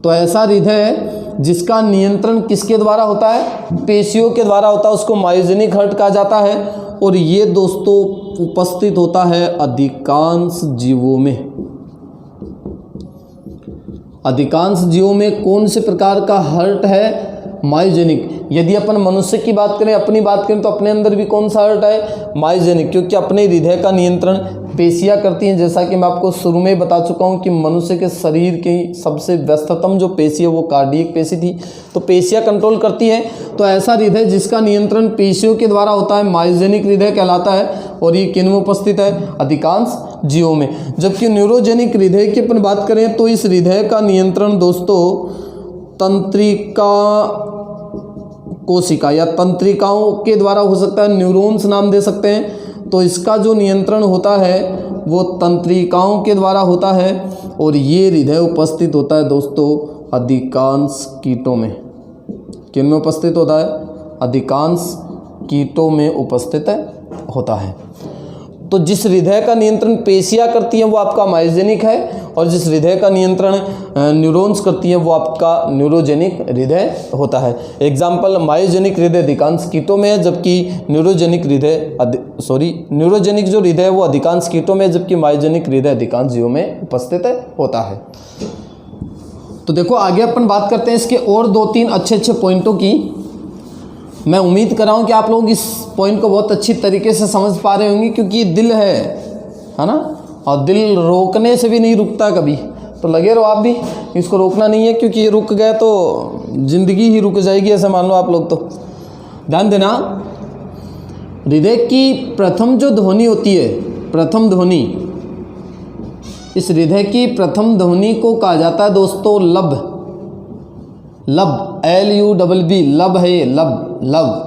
तो ऐसा हृदय है जिसका नियंत्रण किसके द्वारा होता है? पेशियों के द्वारा होता है, उसको मायोजेनिक हर्ट कहा जाता है। और ये दोस्तों उपस्थित होता है अधिकांश जीवों में। अधिकांश जीवों में कौन से प्रकार का हर्ट है? मायोजेनिक। यदि अपन मनुष्य की बात करें, अपनी बात करें, तो अपने अंदर भी कौन सा हर्ट है? मायोजेनिक। क्योंकि अपने हृदय का नियंत्रण पेशियां करती हैं। जैसा कि मैं आपको शुरू में बता चुका हूं कि मनुष्य के शरीर की सबसे व्यस्ततम जो पेशी है वो कार्डियक पेशी थी, तो पेशियां कंट्रोल करती है। तो ऐसा हृदय जिसका नियंत्रण पेशियों के द्वारा होता है मायोजेनिक हृदय कहलाता है। और ये किन में उपस्थित है? अधिकांश जीवों में। जबकि न्यूरोजेनिक हृदय की अपन बात करें तो इस हृदय का नियंत्रण दोस्तों तंत्रिका कोशिका या तंत्रिकाओं के द्वारा हो सकता है, न्यूरॉन्स नाम दे सकते हैं। तो इसका जो नियंत्रण होता है वो तंत्रिकाओं के द्वारा होता है। और ये हृदय उपस्थित होता है दोस्तों अधिकांश कीटों में। किन में उपस्थित होता है? अधिकांश कीटों में उपस्थित होता है। तो जिस हृदय का नियंत्रण पेशियां करती हैं वो आपका मायोजेनिक है, और जिस हृदय का नियंत्रण न्यूरॉन्स करती हैं वो आपका न्यूरोजेनिक हृदय होता है। एग्जाम्पल, मायोजेनिक हृदय अधिकांश कीटों में है, जबकि न्यूरोजेनिक जो हृदय है वो अधिकांश कीटों में है, जबकि मायोजेनिक हृदय अधिकांश जीवों में उपस्थित होता है। तो देखो आगे अपन बात करते हैं इसके और 2-3 अच्छे पॉइंटों की। मैं उम्मीद कर रहा हूँ कि आप लोग इस पॉइंट को बहुत अच्छी तरीके से समझ पा रहे होंगे, क्योंकि ये दिल है ना, और दिल रोकने से भी नहीं रुकता कभी। तो लगे रहो आप भी, इसको रोकना नहीं है, क्योंकि ये रुक गया तो जिंदगी ही रुक जाएगी, ऐसे मान लो आप लोग। तो ध्यान देना, हृदय की प्रथम जो ध्वनि होती है, प्रथम ध्वनि, इस हृदय की प्रथम ध्वनि को कहा जाता है दोस्तों लब। लब, LUBB, लब है ये, लब।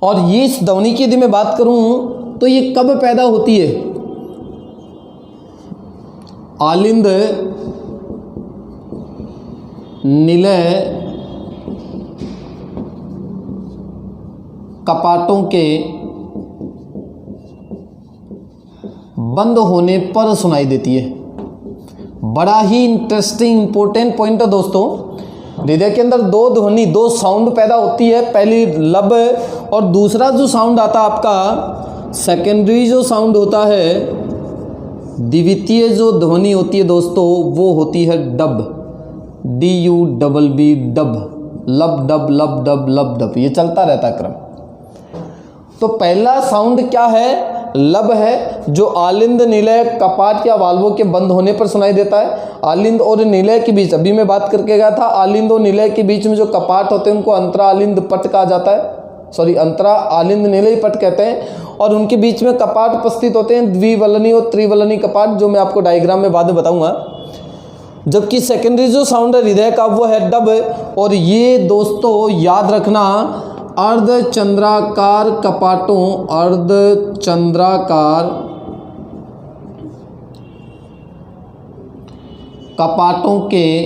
और ये इस ध्वनि की यदि मैं बात करूं तो ये कब पैदा होती है? आलिंद निलय कपाटों के बंद होने पर सुनाई देती है। बड़ा ही इंटरेस्टिंग इंपॉर्टेंट पॉइंट है दोस्तों। हृदय के अंदर 2 ध्वनि, 2 साउंड पैदा होती है। पहली लब, और दूसरा जो साउंड आता है आपका सेकेंडरी जो साउंड होता है, द्वितीय जो ध्वनि होती है दोस्तों वो होती है डब, DUBB, डब। लब डब लब डब लब डब, ये चलता रहता है क्रम। तो पहला साउंड क्या है? लब है जो आलिंद निलय कपाट या वाल्वों के बंद होने पर सुनाई देता है। आलिंद और निलय के बीच, अभी मैं बात करके गया था, आलिंद और निलय के बीच में जो कपाट होते हैं उनको अंतरा आलिंद पट कहा जाता है, सॉरी अंतरा आलिंद निलय पट कहते हैं। और उनके बीच में कपाट उपस्थित होते हैं, द्विवलनी और त्रिवलनी कपाट, जो मैं आपको डायग्राम में बाद में बताऊंगा। जबकि सेकेंडरी जो साउंड है हृदय का वो है डब। और ये दोस्तों याद रखना, अर्धचंद्राकार कपाटों, अर्धचंद्राकार कपाटों के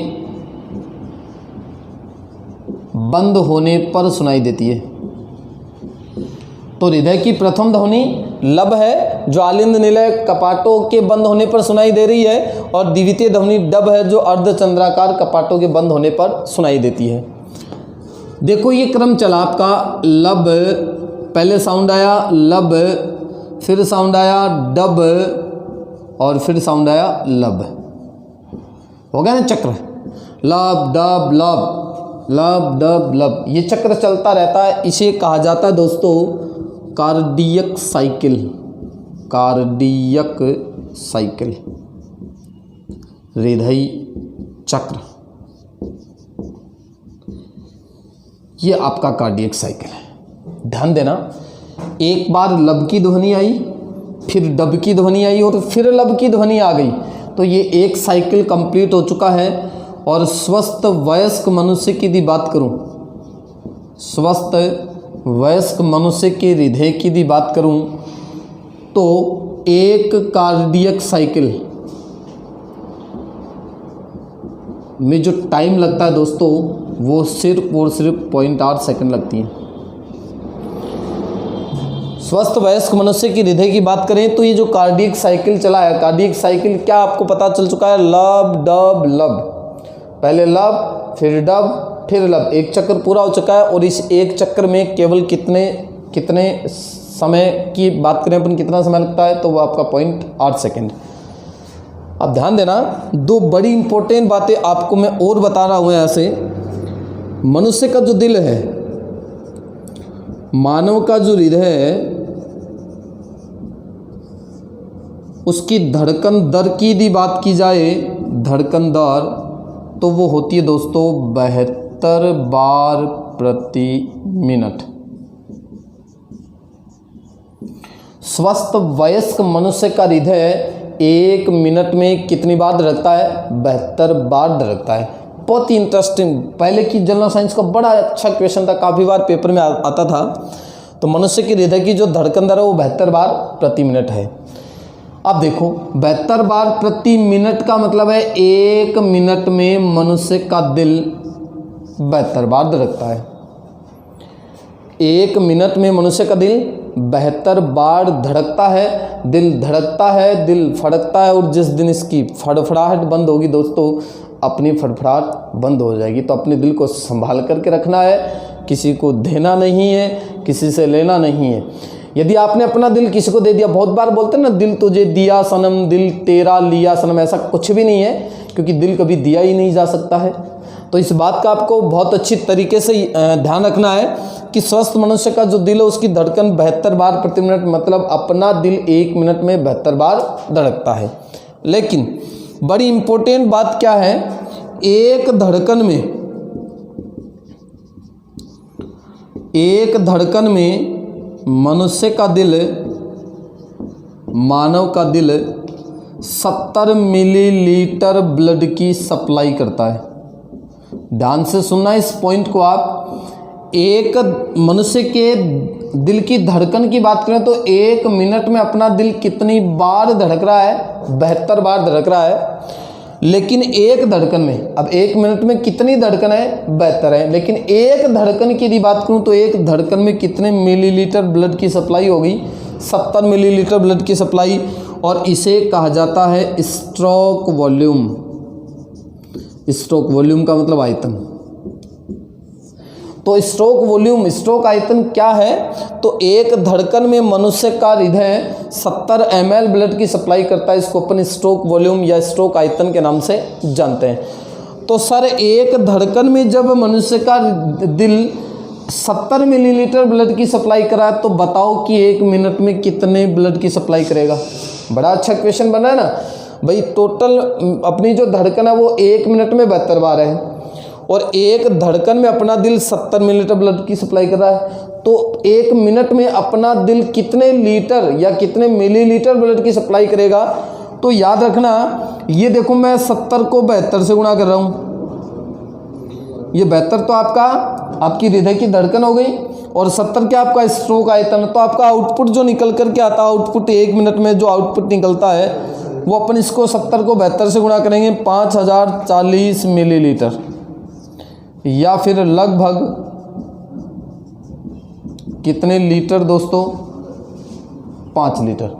बंद होने पर सुनाई देती है। तो हृदय की प्रथम ध्वनि लब है जो आलिंद निलय कपाटों के बंद होने पर सुनाई दे रही है, और द्वितीय ध्वनि डब है जो अर्धचंद्राकार कपाटों के बंद होने पर सुनाई देती है। देखो ये क्रम चला आपका, लब, पहले साउंड आया लब, फिर साउंड आया डब, और फिर साउंड आया लब। हो गया ना चक्र, लब डब लब, लब डब लब, ये चक्र चलता रहता है। इसे कहा जाता है दोस्तों कार्डियक साइकिल, कार्डियक साइकिल, हृदय चक्र, ये आपका कार्डियक साइकिल है। ध्यान देना, एक बार लब की ध्वनि आई, फिर डब की ध्वनि आई और फिर लब की ध्वनि आ गई, तो ये एक साइकिल कंप्लीट हो चुका है। और स्वस्थ वयस्क मनुष्य की यदि बात करूं, स्वस्थ वयस्क मनुष्य के हृदय की यदि बात करूं, तो एक कार्डियक साइकिल में जो टाइम लगता है दोस्तों वो सिर्फ और सिर्फ 0.8 सेकंड लगती है। स्वस्थ वयस्क मनुष्य की हृदय की बात करें तो ये जो कार्डियक साइकिल चला है, कार्डियक साइकिल क्या आपको पता चल चुका है, लब डब लब, पहले लब फिर डब फिर लब, एक चक्र पूरा हो चुका है। और इस एक चक्र में केवल कितने समय की बात करें अपन, कितना समय लगता है, तो वो आपका 0.8 सेकंड। अब ध्यान देना, दो बड़ी इंपॉर्टेंट बातें आपको मैं और बता रहा हूँ। ऐसे मनुष्य का जो दिल है, मानव का जो हृदय है, उसकी धड़कन दर की यदि बात की जाए, धड़कन दर, तो वो होती है दोस्तों 72 बार प्रति मिनट। स्वस्थ वयस्क मनुष्य का हृदय 1 मिनट में कितनी बार धड़कता है, 72 बार धड़कता है। बहुत ही इंटरेस्टिंग, पहले की जनरल साइंस का बड़ा अच्छा क्वेश्चन था, काफ़ी बार पेपर में आता था। तो मनुष्य के हृदय की जो धड़कन दर है वो 72 बार प्रति मिनट है। अब देखो 72 बार प्रति मिनट का मतलब है 1 मिनट में मनुष्य का दिल 72 बार धड़कता है। 1 मिनट में मनुष्य का दिल 72 बार धड़कता है। दिल धड़कता है, दिल फड़कता है, और जिस दिन इसकी फड़फड़ाहट बंद होगी दोस्तों, अपनी फड़फड़ाहट बंद हो जाएगी। तो अपने दिल को संभाल करके रखना है, किसी को देना नहीं है, किसी से लेना नहीं है। यदि आपने अपना दिल किसी को दे दिया, बहुत बार बोलते हैं ना, दिल तुझे दिया सनम, दिल तेरा लिया सनम, ऐसा कुछ भी नहीं है, क्योंकि दिल कभी दिया ही नहीं जा सकता है। तो इस बात का आपको बहुत अच्छी तरीके से ध्यान रखना है कि स्वस्थ मनुष्य का जो दिल है उसकी धड़कन 72 बार प्रति मिनट, मतलब अपना दिल 1 मिनट में 72 बार धड़कता है। लेकिन बड़ी इंपॉर्टेंट बात क्या है, एक धड़कन में मनुष्य का दिल, मानव का दिल 70 मिलीलीटर ब्लड की सप्लाई करता है। ध्यान से सुनना इस पॉइंट को आप। एक मनुष्य के दिल की धड़कन की बात करें तो 1 मिनट में अपना दिल कितनी बार धड़क रहा है, 72 बार धड़क रहा है। लेकिन एक धड़कन में, अब 1 मिनट में कितनी धड़कन है, 72 है। लेकिन एक धड़कन की यदि बात करूं तो एक धड़कन में कितने मिलीलीटर ब्लड की सप्लाई होगी, 70 मिलीलीटर ब्लड की सप्लाई। और इसे कहा जाता है स्ट्रोक वॉल्यूम। स्ट्रोक वॉल्यूम का मतलब आयतन। तो स्ट्रोक वॉल्यूम, स्ट्रोक आयतन क्या है, तो एक धड़कन में मनुष्य का हृदय 70 ml ब्लड की सप्लाई करता है। इसको अपन स्ट्रोक वॉल्यूम या स्ट्रोक आयतन के नाम से जानते हैं। तो सर एक धड़कन में जब मनुष्य का दिल 70 मिलीलीटर ब्लड की सप्लाई करा है, तो बताओ कि 1 मिनट में कितने ब्लड की सप्लाई करेगा। बड़ा अच्छा क्वेश्चन बना है ना भाई। टोटल अपनी जो धड़कन है वो 1 मिनट में 72 बार है, और एक धड़कन में अपना दिल 70 मिलीलीटर ब्लड की सप्लाई कर रहा है, तो 1 मिनट में अपना दिल कितने लीटर या कितने मिलीलीटर ब्लड की सप्लाई करेगा। तो याद रखना, ये देखो मैं 70 को 72 से गुणा कर रहा हूँ, ये 72 तो आपकी हृदय की धड़कन हो गई, और 70 क्या आपका स्ट्रोक आयतन। तो आपका आउटपुट जो निकल कर के आता है, आउटपुट 1 मिनट में जो आउटपुट निकलता है वो अपन इसको 70 को 72 से गुणा करेंगे, 5040 मिलीलीटर, या फिर लगभग कितने लीटर दोस्तों, 5 लीटर।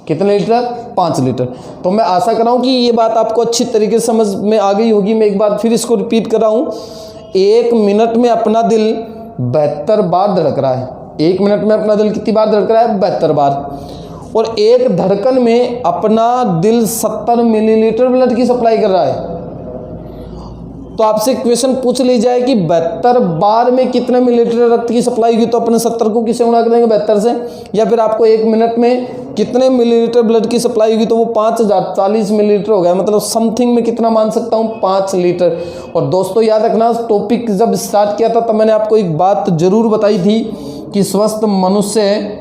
कितने लीटर, 5 लीटर। तो मैं आशा कर रहा हूँ कि ये बात आपको अच्छी तरीके से समझ में आ गई होगी। मैं एक बार फिर इसको रिपीट कर रहा हूँ। 1 मिनट में अपना दिल 72 बार धड़क रहा है। 1 मिनट में अपना दिल कितनी बार धड़क रहा है, 72 बार। और एक धड़कन में अपना दिल 70 मिलीलीटर ब्लड की सप्लाई कर रहा है। तो आपसे क्वेश्चन पूछ ली जाए कि 72 बार में कितने मिलीलीटर रक्त की सप्लाई हुई, तो अपने 70 को किससे गुणा करेंगे, 72 से। या फिर आपको 1 मिनट में कितने मिलीलीटर ब्लड की सप्लाई हुई, तो वो 5040 मिलीलीटर हो गया। मतलब समथिंग में कितना मान सकता हूँ, 5 लीटर। और दोस्तों याद रखना, टॉपिक जब स्टार्ट किया था तब मैंने आपको एक बात जरूर बताई थी कि स्वस्थ मनुष्य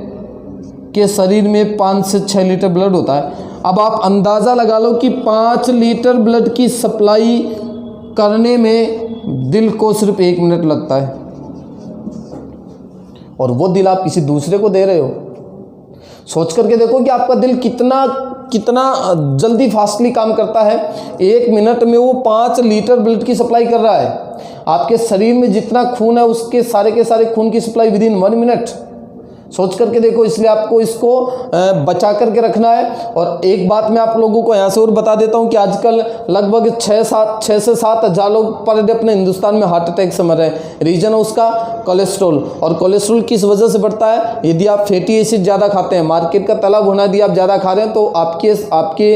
के शरीर में 5 से 6 लीटर ब्लड होता है। अब आप अंदाज़ा लगा लो कि 5 लीटर ब्लड की सप्लाई करने में दिल को सिर्फ 1 मिनट लगता है, और वो दिल आप किसी दूसरे को दे रहे हो। सोच करके देखो कि आपका दिल कितना जल्दी फास्टली काम करता है। 1 मिनट में वो 5 लीटर ब्लड की सप्लाई कर रहा है। आपके शरीर में जितना खून है उसके सारे के सारे खून की सप्लाई विद इन 1 मिनट। सोच करके देखो, इसलिए आपको इसको बचा करके रखना है। और एक बात मैं आप लोगों को यहाँ से और बता देता हूँ कि आजकल लगभग 6 से 7 हज़ार लोग पर डे अपने हिंदुस्तान में हार्ट अटैक से मर रहे हैं। रीज़न है उसका कोलेस्ट्रॉल। और कोलेस्ट्रॉल किस वजह से बढ़ता है, यदि आप फैटी एसिड ज़्यादा खाते हैं, मार्केट का तला भुना यदि आप ज़्यादा खा रहे हैं, तो आपके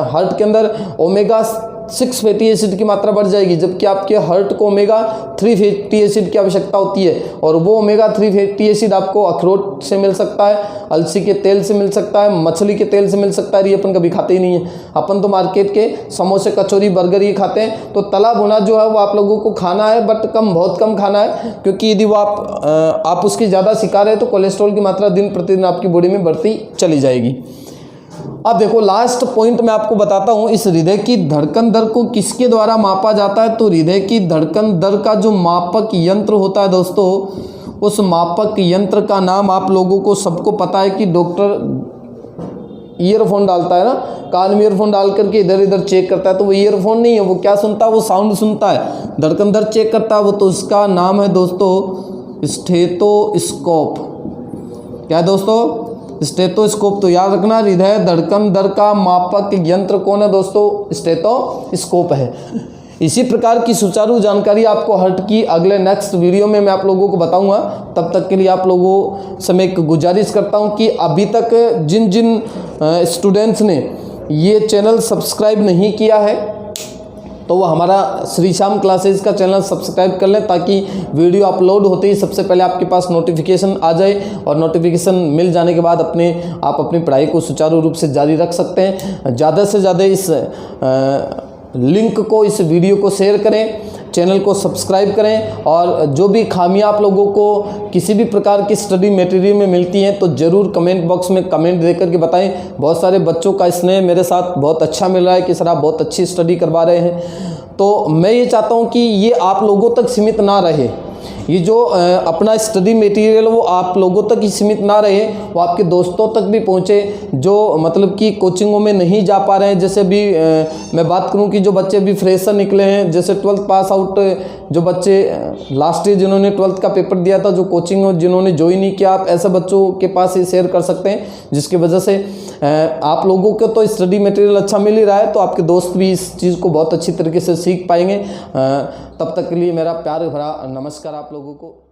हार्ट के अंदर ओमेगा 6 फैटी एसिड की मात्रा बढ़ जाएगी, जबकि आपके हार्ट को ओमेगा 3 फैटी एसिड की आवश्यकता होती है। और वो ओमेगा 3 फैटी एसिड आपको अखरोट से मिल सकता है, अलसी के तेल से मिल सकता है, मछली के तेल से मिल सकता है। ये अपन कभी खाते ही नहीं है। अपन तो मार्केट के समोसे, कचौरी, बर्गर ये खाते हैं। तो तला भुना जो है वो आप लोगों को खाना है, बट बहुत कम खाना है, क्योंकि यदि वो आप उसकी ज़्यादा शिकार है तो कोलेस्ट्रॉल की मात्रा दिन प्रतिदिन आपकी बॉडी में बढ़ती चली जाएगी। अब देखो, लास्ट पॉइंट मैं आपको बताता हूँ, इस हृदय की धड़कन दर को किसके द्वारा मापा जाता है। तो हृदय की धड़कन दर का जो मापक यंत्र होता है दोस्तों, उस मापक यंत्र का नाम आप लोगों को सबको पता है कि डॉक्टर ईयरफोन डालता है ना, कान में ईयरफोन डाल करके इधर इधर चेक करता है। तो वो ईयरफोन नहीं है, वो क्या सुनता है, वो साउंड सुनता है, धड़कन दर चेक करता है वो। तो उसका नाम है दोस्तों स्टेथोस्कोप। क्या है दोस्तों, स्टेथोस्कोप। तो याद रखना, हृदय धड़कन दर का मापक यंत्र कौन है दोस्तों, स्टेथोस्कोप है। इसी प्रकार की सुचारू जानकारी आपको हार्ट की अगले नेक्स्ट वीडियो में मैं आप लोगों को बताऊंगा। तब तक के लिए आप लोगों से मैं एक गुजारिश करता हूं कि अभी तक जिन स्टूडेंट्स ने ये चैनल सब्सक्राइब नहीं किया है, तो वो हमारा श्री श्याम क्लासेस का चैनल सब्सक्राइब कर लें, ताकि वीडियो अपलोड होते ही सबसे पहले आपके पास नोटिफिकेशन आ जाए। और नोटिफिकेशन मिल जाने के बाद आप अपनी पढ़ाई को सुचारू रूप से जारी रख सकते हैं। ज़्यादा से ज़्यादा इस लिंक को, इस वीडियो को शेयर करें, चैनल को सब्सक्राइब करें। और जो भी खामियां आप लोगों को किसी भी प्रकार की स्टडी मटेरियल में मिलती हैं, तो ज़रूर कमेंट बॉक्स में कमेंट दे करके बताएं। बहुत सारे बच्चों का स्नेह मेरे साथ बहुत अच्छा मिल रहा है कि सर आप बहुत अच्छी स्टडी करवा रहे हैं। तो मैं ये चाहता हूँ कि ये आप लोगों तक सीमित ना रहे, ये जो अपना स्टडी मटेरियल वो आप लोगों तक ही सीमित ना रहे, वो आपके दोस्तों तक भी पहुँचे, जो मतलब कि कोचिंगों में नहीं जा पा रहे हैं। जैसे भी मैं बात करूं कि जो बच्चे भी फ्रेशर निकले हैं, जैसे 12th पास आउट जो बच्चे लास्ट ईयर जिन्होंने 12th का पेपर दिया था, जो कोचिंग जिन्होंने ज्वाइन नहीं किया, आप ऐसे बच्चों के पास ये शेयर कर सकते हैं, जिसकी वजह से आप लोगों को तो स्टडी मटेरियल अच्छा मिल ही रहा है, तो आपके दोस्त भी इस चीज़ को बहुत अच्छी तरीके से सीख पाएंगे। तब तक के लिए मेरा प्यार भरा नमस्कार आप लोगों को।